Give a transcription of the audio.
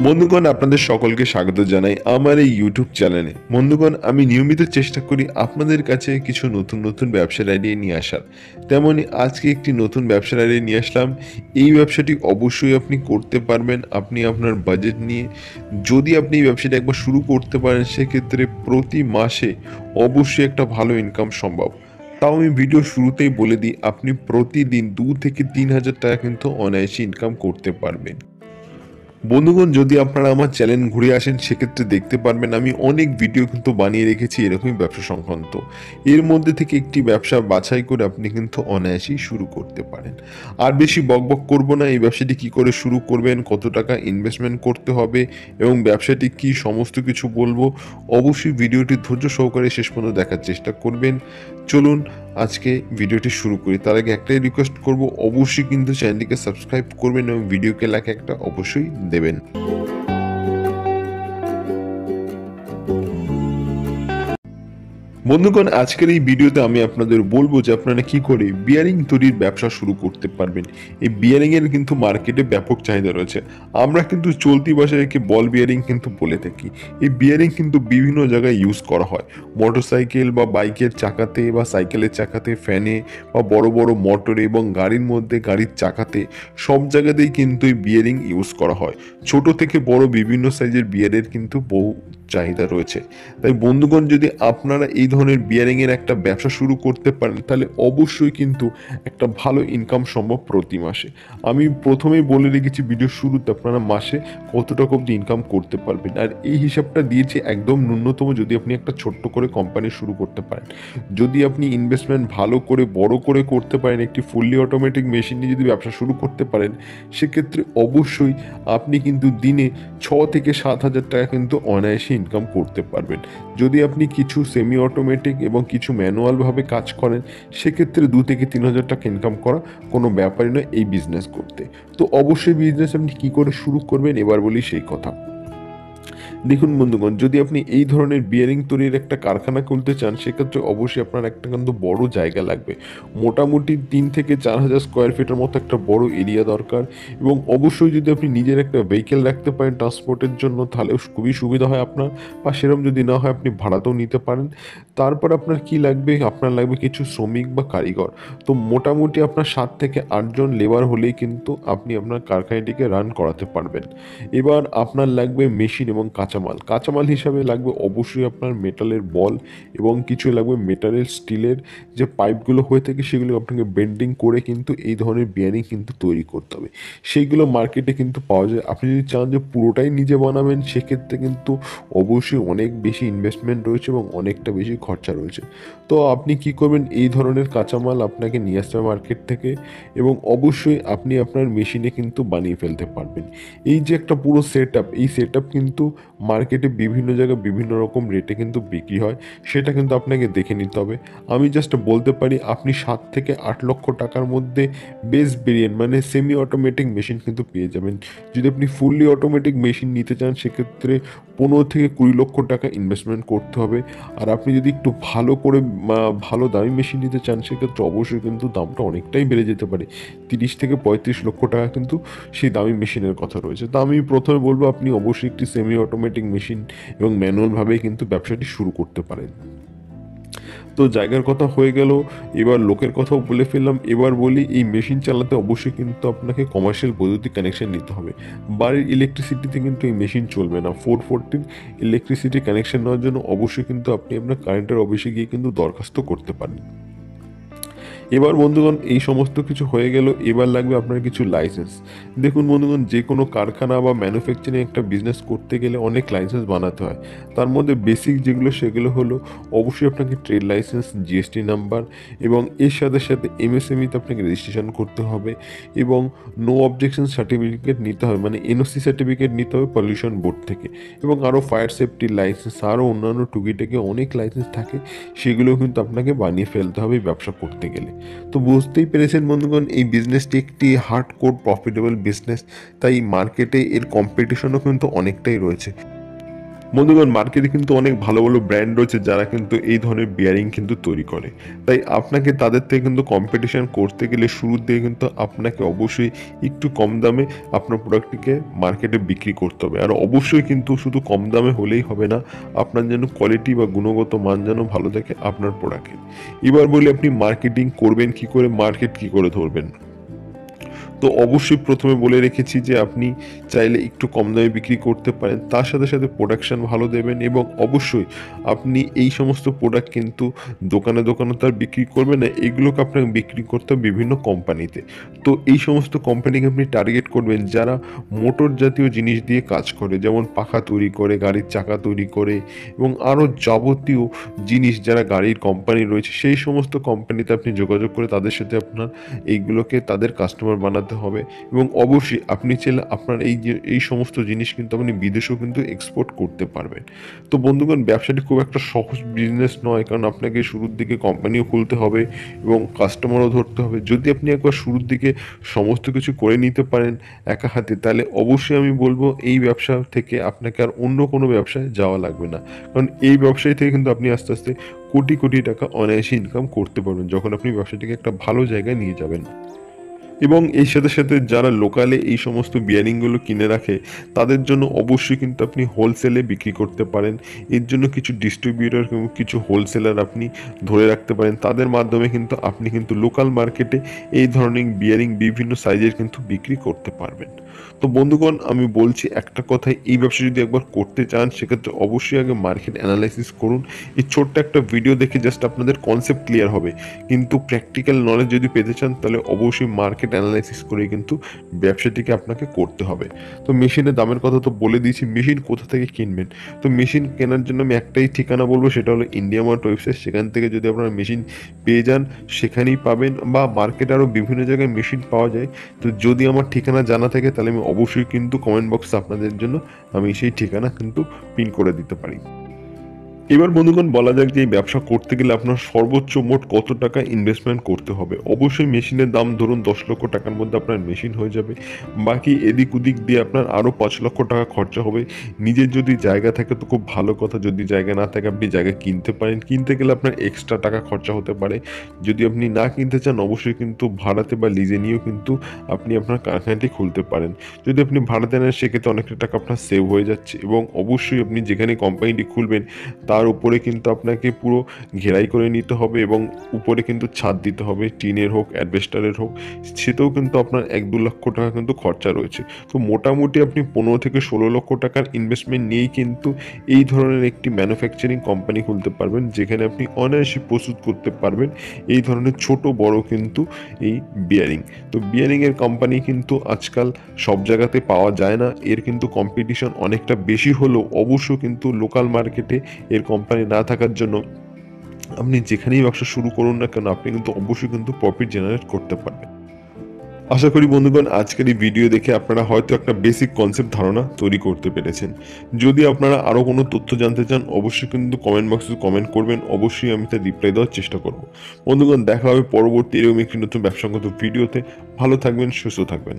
বন্ধুগণ, আপনাদের সকলকে স্বাগত জানাই আমার এই ইউটিউব চ্যানেলে। বন্ধুগণ, আমি নিয়মিত চেষ্টা করি আপনাদের কাছে কিছু নতুন নতুন ব্যবসার আইডিয়া নিয়ে আসার। তেমনই আজকে একটি নতুন ব্যবসার আইডিয়া নিয়ে আসলাম। এই ব্যবসাটি অবশ্যই আপনি করতে পারবেন আপনি আপনার বাজেট নিয়ে। যদি আপনি এই ব্যবসাটা একবার শুরু করতে পারেন, সেক্ষেত্রে প্রতি মাসে অবশ্যই একটা ভালো ইনকাম সম্ভব। তাও আমি ভিডিও শুরুতেই বলে দিই, আপনি প্রতিদিন 2 থেকে 3 হাজার টাকা কিন্তু অনায়াসে ইনকাম করতে পারবেন। বন্ধুগণ, যদি আপনারা আমার চ্যানেল ঘুরে আসেন, সেক্ষেত্রে দেখতে পারবেন আমি অনেক ভিডিও কিন্তু বানিয়ে রেখেছি এরকমই ব্যবসা সংক্রান্ত। এর মধ্যে থেকে একটি ব্যবসা বাছাই করে আপনি কিন্তু অনায়াসেই শুরু করতে পারেন। আর বেশি বকবক করব না, এই ব্যবসাটি কি করে শুরু করবেন, কত টাকা ইনভেস্টমেন্ট করতে হবে এবং ব্যবসাটি কি সমস্ত কিছু বলবো। অবশ্যই ভিডিওটি ধৈর্য সহকারে শেষ পর্যন্ত দেখার চেষ্টা করবেন। চলুন আজকে ভিডিওটি শুরু করি। তার আগে একটাই রিকোয়েস্ট করব, অবশ্যই কিন্তু চ্যানেলটিকে সাবস্ক্রাইব করবেন এবং ভিডিওকে লাইক একটা অবশ্যই দেবেন। বন্ধুগণ, আজকের এই ভিডিওতে আমি আপনাদের বলবো যে আপনারা কি করে বিয়ারিং তৈরির ব্যবসা শুরু করতে পারবেন। এই বিয়ারিং এর কিন্তু মার্কেটে ব্যাপক চাহিদা রয়েছে। আমরা কিন্তু চলতি ভাষায় একে বল বিয়ারিং কিন্তু বলে থাকি। এই বিয়ারিং কিন্তু বিভিন্ন জায়গায় ইউজ করা হয়। মোটরসাইকেল বা বাইকের চাকাতে বা সাইকেলের চাকাতে, ফ্যানে বা বড় বড় মোটরে এবং গাড়ির মধ্যে, গাড়ির চাকাতে, সব জায়গাতেই কিন্তু এই বিয়ারিং ইউজ করা হয়। ছোট থেকে বড় বিভিন্ন সাইজের বিয়ারের কিন্তু বহু চাহিদা রয়েছে। তাই বন্ধুগণ, যদি আপনারা এই ধরনের বিয়ারিংয়ের একটা ব্যবসা শুরু করতে পারেন, তাহলে অবশ্যই কিন্তু একটা ভালো ইনকাম সম্ভব প্রতি মাসে। আমি প্রথমেই বলে রেখেছি ভিডিও শুরুতে, আপনারা মাসে কত টাকা অব্দি ইনকাম করতে পারবেন। আর এই হিসাবটা দিয়েছি একদম ন্যূনতম, যদি আপনি একটা ছোট্ট করে কোম্পানি শুরু করতে পারেন। যদি আপনি ইনভেস্টমেন্ট ভালো করে বড় করে করতে পারেন, একটি ফুললি অটোমেটিক মেশিন নিয়ে যদি ব্যবসা শুরু করতে পারেন, সেক্ষেত্রে অবশ্যই আপনি কিন্তু দিনে 6 থেকে 7 হাজার টাকা কিন্তু অনায়াসে ইনকাম করতে পারবেন। যদি আপনি কিছু সেমি অটোমেটিক এবং কিছু ম্যানুয়ালভাবে কাজ করেন, সেক্ষেত্রে 2 থেকে 3 হাজার টাকা ইনকাম করা কোনো ব্যাপারই নয় এই বিজনেস করতে। তো অবশ্যই বিজনেস আপনি কী করে শুরু করবেন, এবার বলি সেই কথা। দেখুন বন্ধুগণ, যদি আপনি এই ধরনের বিয়ারিং তৈরির একটা কারখানা খুলতে চান, সেক্ষেত্রে অবশ্যই আপনার একটা কিন্তু বড় জায়গা লাগবে। মোটামুটি 3 থেকে 4 হাজার স্কোয়ার ফিটের মতো একটা বড় এরিয়া দরকার। এবং অবশ্যই যদি আপনি নিজের একটা ভেহিকেল রাখতে পারেন ট্রান্সপোর্টের জন্য, তাহলে খুবই সুবিধা হয় আপনার। বা সেরকম যদি না হয়, আপনি ভাড়াতেও নিতে পারেন। তারপর আপনার কি লাগবে, আপনার লাগবে কিছু শ্রমিক বা কারিগর। তো মোটামুটি আপনার 7 থেকে 8 জন লেবার হলেই কিন্তু আপনি আপনার কারখানাটিকে রান করাতে পারবেন। এবার আপনার লাগবে মেশিন এবং কাঁচামাল। কাঁচামাল হিসাবে লাগবে অবশ্যই আপনার মেটালের বল এবং কিছু লাগবে মেটালের স্টিলের যে পাইপগুলো হয়ে থাকে, সেগুলো আপনাকে বেন্ডিং করে কিন্তু এই ধরনের বিয়ারিং কিন্তু তৈরি করতে হবে। সেইগুলো মার্কেটে কিন্তু পাওয়া যায়। আপনি যদি চান যে পুরোটাই নিজে বানাবেন, সেক্ষেত্রে কিন্তু অবশ্যই অনেক বেশি ইনভেস্টমেন্ট রয়েছে এবং অনেকটা বেশি খরচা রয়েছে। তো আপনি কি করবেন, এই ধরনের কাঁচামাল আপনাকে নিয়ে আসতে হবে মার্কেট থেকে এবং অবশ্যই আপনি আপনার মেশিনে কিন্তু বানিয়ে ফেলতে পারবেন। এই যে একটা পুরো সেট আপ, এই সেট আপ কিন্তু মার্কেটে বিভিন্ন জায়গায় বিভিন্ন রকম রেটে কিন্তু বিক্রি হয়। সেটা কিন্তু আপনাকে দেখে নিতে হবে। আমি জাস্ট বলতে পারি, আপনি 7 থেকে 8 লক্ষ টাকার মধ্যে বেস ভেরিয়েন্ট মানে সেমি অটোমেটিক মেশিন কিন্তু পেয়ে যাবেন। যদি আপনি ফুললি অটোমেটিক মেশিন নিতে চান, সেক্ষেত্রে 15 থেকে 20 লক্ষ টাকা ইনভেস্টমেন্ট করতে হবে। আর আপনি যদি একটু ভালো করে ভালো দামি মেশিন নিতে চান, সেক্ষেত্রে অবশ্যই কিন্তু দামটা অনেকটাই বেড়ে যেতে পারে। 30 থেকে 35 লক্ষ টাকা কিন্তু সেই দামি মেশিনের কথা রয়েছে। তো আমি প্রথমে বলবো, আপনি অবশ্যই একটি সেমি অটোমেটিক মেশিন এবং ম্যানুয়ালভাবেই কিন্তু ব্যবসাটি শুরু করতে পারেন। তো জায়গার কথা হয়ে গেল, এবার লোকের কথাও বলে ফেললাম। এবার বলি, এই মেশিন চালাতে অবশ্যই কিন্তু আপনাকে কমার্শিয়াল বৈদ্যুতিক কানেকশন নিতে হবে। বাড়ির ইলেকট্রিসিটিতে কিন্তু এই মেশিন চলবে না। 440 ইলেকট্রিসিটি কানেকশন নেওয়ার জন্য অবশ্যই কিন্তু আপনি আপনার কারেন্টের অফিসে গিয়ে কিন্তু দরখাস্ত করতে পারেন। এবার বন্ধুগণ, এই সমস্ত কিছু হয়ে গেল। এবার লাগবে আপনার কিছু লাইসেন্স। দেখুন বন্ধুগণ, যে কোনো কারখানা বা ম্যানুফ্যাকচারিং একটা বিজনেস করতে গেলে অনেক লাইসেন্স বানাতে হয়। তার মধ্যে বেসিক যেগুলো, সেগুলো হলো অবশ্যই আপনাকে ট্রেড লাইসেন্স, জিএসটি নাম্বার এবং এর সাথে সাথে এমএসএমইতে আপনাকে রেজিস্ট্রেশন করতে হবে এবং নো অবজেকশন সার্টিফিকেট নিতে হবে, মানে এনওসি সার্টিফিকেট নিতে হবে পলিউশন বোর্ড থেকে। এবং আরও ফায়ার সেফটির লাইসেন্স, আরও অন্যান্য টুকিটাকি অনেক লাইসেন্স থাকে, সেগুলোও কিন্তু আপনাকে বানিয়ে ফেলতে হবে ব্যবসা করতে গেলে। তো বুঝতেই পেরেছেন বন্ধুগণ, এই বিজনেসটি একটি হার্ডকোর প্রফিটেবল বিজনেস। তাই মার্কেটে এর কম্পিটিশনও কিন্তু অনেকটাই রয়েছে। বন্ধুগণ, মার্কেটে কিন্তু অনেক ভালো ভালো ব্র্যান্ড রয়েছে যারা কিন্তু এই ধরনের বিয়ারিং কিন্তু তৈরি করে। তাই আপনাকে তাদের থেকে কিন্তু কম্পিটিশন করতে গেলে শুরুর দিকে কিন্তু আপনাকে অবশ্যই একটু কম দামে আপনার প্রোডাক্টটিকে মার্কেটে বিক্রি করতে হবে। আর অবশ্যই কিন্তু শুধু কম দামে হলেই হবে না, আপনার যেন কোয়ালিটি বা গুণগত মান যেন ভালো থাকে আপনার প্রোডাক্টের। এবার বলি আপনি মার্কেটিং করবেন কি করে, মার্কেট কি করে ধরবেন। তো অবশ্যই প্রথমে বলে রেখেছি যে আপনি চাইলে একটু কম দামে বিক্রি করতে পারেন, তার সাথে সাথে প্রোডাকশন ভালো দেবেন এবং অবশ্যই আপনি এই সমস্ত প্রোডাক্ট কিন্তু দোকানে দোকানে তো আর বিক্রি করবেন না, এগুলোকে আপনাকে বিক্রি করতে হবে বিভিন্ন কোম্পানিতে। তো এই সমস্ত কোম্পানিকে আপনি টার্গেট করবেন যারা মোটর জাতীয় জিনিস দিয়ে কাজ করে, যেমন পাখা তৈরি করে, গাড়ির চাকা তৈরি করে এবং আরও যাবতীয় জিনিস যারা গাড়ির কোম্পানি রয়েছে, সেই সমস্ত কোম্পানিতে আপনি যোগাযোগ করে তাদের সাথে আপনার এইগুলোকে তাদের কাস্টমার বানাতে হবে। এবং অবশ্যই আপনি চাইলে আপনার এই সমস্ত জিনিস কিন্তু আপনি বিদেশেও কিন্তু এক্সপোর্ট করতে পারবেন। তো বন্ধুগণ, ব্যবসাটি খুব একটা সহজ বিজনেস নয়, কারণ আপনাকে শুরুর দিকে কোম্পানিও খুলতে হবে এবং কাস্টমারও ধরতে হবে। যদি আপনি একবার শুরুর দিকে সমস্ত কিছু করে নিতে পারেন একা হাতে, তাহলে অবশ্যই আমি বলবো এই ব্যবসা থেকে আপনাকে আর অন্য কোনো ব্যবসায় যাওয়া লাগবে না, কারণ এই ব্যবসায় থেকে কিন্তু আপনি আস্তে আস্তে কোটি কোটি টাকা অনায়াসে ইনকাম করতে পারবেন যখন আপনি ব্যবসাটিকে একটা ভালো জায়গায় নিয়ে যাবেন। এবং এর সাথে সাথে যারা লোকালে এই সমস্ত বিয়ারিংগুলো কিনে রাখে, তাদের জন্য অবশ্যই কিন্তু আপনি হোলসেলে বিক্রি করতে পারেন। এর জন্য কিছু ডিস্ট্রিবিউটর এবং কিছু হোলসেলার আপনি ধরে রাখতে পারেন, তাদের মাধ্যমে কিন্তু আপনি কিন্তু লোকাল মার্কেটে এই ধরনের বিয়ারিং বিভিন্ন সাইজের কিন্তু বিক্রি করতে পারবেন। তো বন্ধুগণ, আমি বলছি একটা কথাই, এই ব্যবসা যদি একবার করতে চান সেক্ষেত্রে অবশ্যই আগে মার্কেট অ্যানালাইসিস করুন। এই ছোট্ট একটা ভিডিও দেখে জাস্ট আপনাদের কনসেপ্ট ক্লিয়ার হবে, কিন্তু প্র্যাকটিক্যাল নলেজ যদি পেতে চান তাহলে অবশ্যই মার্কেট অ্যানালাইসিস করে কিন্তু ব্যবসাটিকে আপনাকে করতে হবে। তো মেশিনের দামের কথা তো বলে দিয়েছি, মেশিন কোথা থেকে কিনবেন। তো মেশিন কেনার জন্য আমি একটাই ঠিকানা বলবো, সেটা হলো ইন্ডিয়া মার্ট ওয়েবসাইট। সেখান থেকে যদি আপনারা মেশিন পেয়ে যান সেখানেই পাবেন, বা মার্কেটে আরও বিভিন্ন জায়গায় মেশিন পাওয়া যায়। তো যদি আমার ঠিকানা জানা থাকে তাহলে আমি অবশ্যই কিন্তু কমেন্ট বক্সে আপনাদের জন্য আমি সেই ঠিকানা কিন্তু পিন করে দিতে পারি। এবার বন্ধুগণ, বলা যাক যে এই ব্যবসা করতে গেলে আপনার সর্বোচ্চ মোট কত টাকা ইনভেস্টমেন্ট করতে হবে। অবশ্যই মেশিনের দাম ধরুন 10 লক্ষ টাকার মধ্যে আপনার মেশিন হয়ে যাবে, বাকি এদিক ওদিক দিয়ে আপনার আরও 5 লক্ষ টাকা খরচা হবে। নিজের যদি জায়গা থাকে তো খুব ভালো কথা, যদি জায়গা না থাকে আপনি জায়গা কিনতে পারেন, কিনতে গেলে আপনার এক্সট্রা টাকা খরচা হতে পারে। যদি আপনি না কিনতে চান অবশ্যই কিন্তু ভাড়াতে বা লিজে নিয়েও কিন্তু আপনি আপনার কারখানাটি খুলতে পারেন। যদি আপনি ভাড়াতে নেন সেক্ষেত্রে অনেকটা টাকা আপনার সেভ হয়ে যাচ্ছে। এবং অবশ্যই আপনি যেখানে কোম্পানিটি খুলবেন তার উপরে কিন্তু আপনাকে পুরো ঘেরাই করে নিতে হবে এবং উপরে কিন্তু ছাদ দিতে হবে, টিনের হোক অ্যাডভেস্টারের হোক, সেটাও কিন্তু আপনার 1-2 লক্ষ টাকা কিন্তু খরচা রয়েছে। তো মোটামুটি আপনি 15 থেকে 16 লক্ষ টাকার ইনভেস্টমেন্ট নিয়েই কিন্তু এই ধরনের একটি ম্যানুফ্যাকচারিং কোম্পানি খুলতে পারবেন, যেখানে আপনি অনায়াসে প্রস্তুত করতে পারবেন এই ধরনের ছোট বড় কিন্তু এই বিয়ারিং। তো বিয়ারিংয়ের কোম্পানি কিন্তু আজকাল সব জায়গাতে পাওয়া যায় না, এর কিন্তু কম্পিটিশন অনেকটা বেশি হলেও অবশ্য কিন্তু লোকাল মার্কেটে এর কোম্পানি না থাকার জন্য আপনি যেখানেই ব্যবসা শুরু করুন না কেন আপনি কিন্তু অবশ্যই কিন্তু প্রফিট জেনারেট করতে পারবেন। আশা করি বন্ধুগণ, আজকের এই ভিডিও দেখে আপনারা হয়তো একটা বেসিক কনসেপ্ট ধারণা তৈরি করতে পেরেছেন। যদি আপনারা আরও কোনো তথ্য জানতে চান অবশ্যই কিন্তু কমেন্ট বক্সে কমেন্ট করবেন, অবশ্যই আমি তার রিপ্লাই দেওয়ার চেষ্টা করব। বন্ধুগণ, দেখা হবে পরবর্তী এরকম একটি নতুন ব্যবসাগত ভিডিওতে। ভালো থাকবেন, সুস্থ থাকবেন।